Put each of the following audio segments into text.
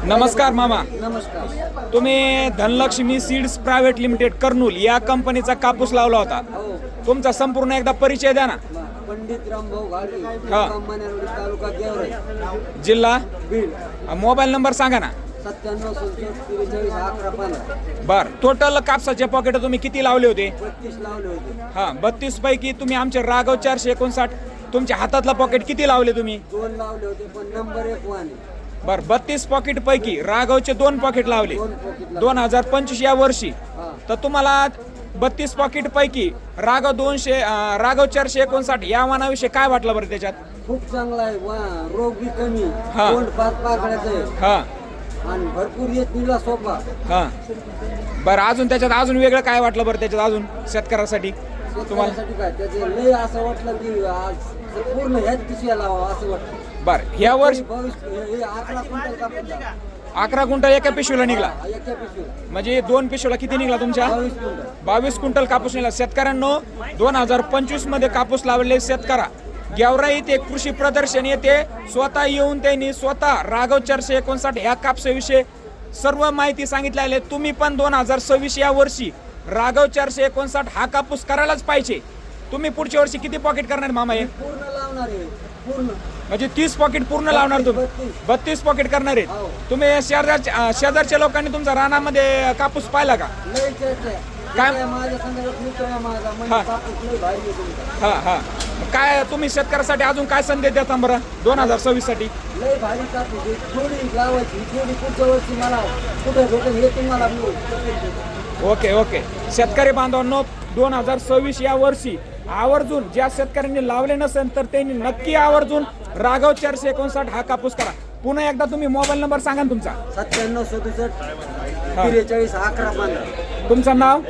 नमस्कार मामा, नमस्कार. तुम्ही Dhanlaxmi seeds private limited Kurnool या कंपनीचा कापूस लावला होता. हो. तुमचा संपूर्ण एकदा परिचय द्या ना. पंडित रामभाऊ घाडगे, हा. मुक्काम मानेरवाडी, तालुका गेवराई, जिल्हा, बीड. मोबाईल नंबर सांगा ना. 97 43 11 15. बर, टोटल कापसाचे पॉकेट तुम्ही किती लावले होते? 32 लावले होते. हा, 32 पैकी तुम्ही आमचे राघव 459 तुमच्या हातातला पॉकेट किती लावले तुम्ही? 2 लावले होते, पण नंबर 1 वाणी. बर, 32 पॉकेट पैकी राघवचे 2 पॉकेट लावले 2 पॉकेट 2025 या वर्षी. हा. तर तुम्हाला 32 पॉकेट पैकी राघव 459 या वाणाविषयी काय वाटलं बरं त्याच्यात? खूप चांगला आहे. रोग बी कमी, हा. तोंड पाच पाकळ्याचं आहे हा आणि भरपूर येत निला सोपा. हा. बरं, अजून त्याच्यात अजून वेगळं काय वाटलं बरं त्याच्यात अजून शेतकऱ्यासाठी तुम्हाला? शेतकऱ्यासाठी काय त्याचे लय असं वाटलं की आज पूर्ण ह्याच पिशव्या लावा असं वाटतं. बरं, ह्या वर्षी 11 क्विंटल कापूस झाला. 11 क्विंटल एका पिशवीला निघला. एका पिशवीत म्हणजे 2 पिशवीला किती निघला तुमच्या? 22 क्विंटल. 22 क्विंटल कापूस निघाला. शेतकऱ्यांनो, 2025 मध्ये कापूस लावलेले शेतकरा गेवराई ते कृषी प्रदर्शन येते स्वतः येऊन त्यांनी स्वतः राघव 459 ह्या कापसाविषयी सर्व माहिती सांगितलेली आहे. तुम्ही पण 2026 या वर्षी राघव 459 हा कापूस करायलाच पाहिजे. तुम्ही पुढच्या वर्षी किती पॉकेट करणार मामा? हे पूर्ण लावणार आहे, पूर्ण. म्हणजे 30 पॉकेट पूर्ण लावणार तुम्ही? 32 पॉकेट करणार हो. आहे तुम्ही. शेजारच्या लोकांनी तुमच्या रानामध्ये कापूस पाहिला का? लय चर्चा आहे. काय? काय माझ्या संदर्भात मित्र आहे माझा, म्हणजे हा. कापूस लय भारी आहे तुमचा. हा हा. काय तुम्ही शेतकऱ्यासाठी अजून काय संदेश देता बरं 2026 साठी? लय भारी कापूस आहे. थोडी लावायची, थोडी पुढच्या वर्षी मला कुठे भेटेल हे तुम्हाला मी. Okay okay. शेतकरी बांधवांनो, 2026 या वर्षी आवर्जून ज्या शेतकऱ्यांनी लावले नसेल तर त्यांनी नक्की आवर्जून राघव 459 हा कापूस करा. पुन्हा एकदा तुम्ही मोबाईल नंबर सांगा ना तुमचा. 97 67 हा. 43 11 15. तुमचं नाव?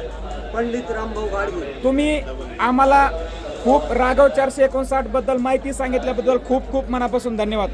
पंडित रामभाऊ घाडगे. तुम्ही आम्हाला खूप राघव 459 बद्दल माहिती सांगितल्याबद्दल खूप खूप मनापासून धन्यवाद.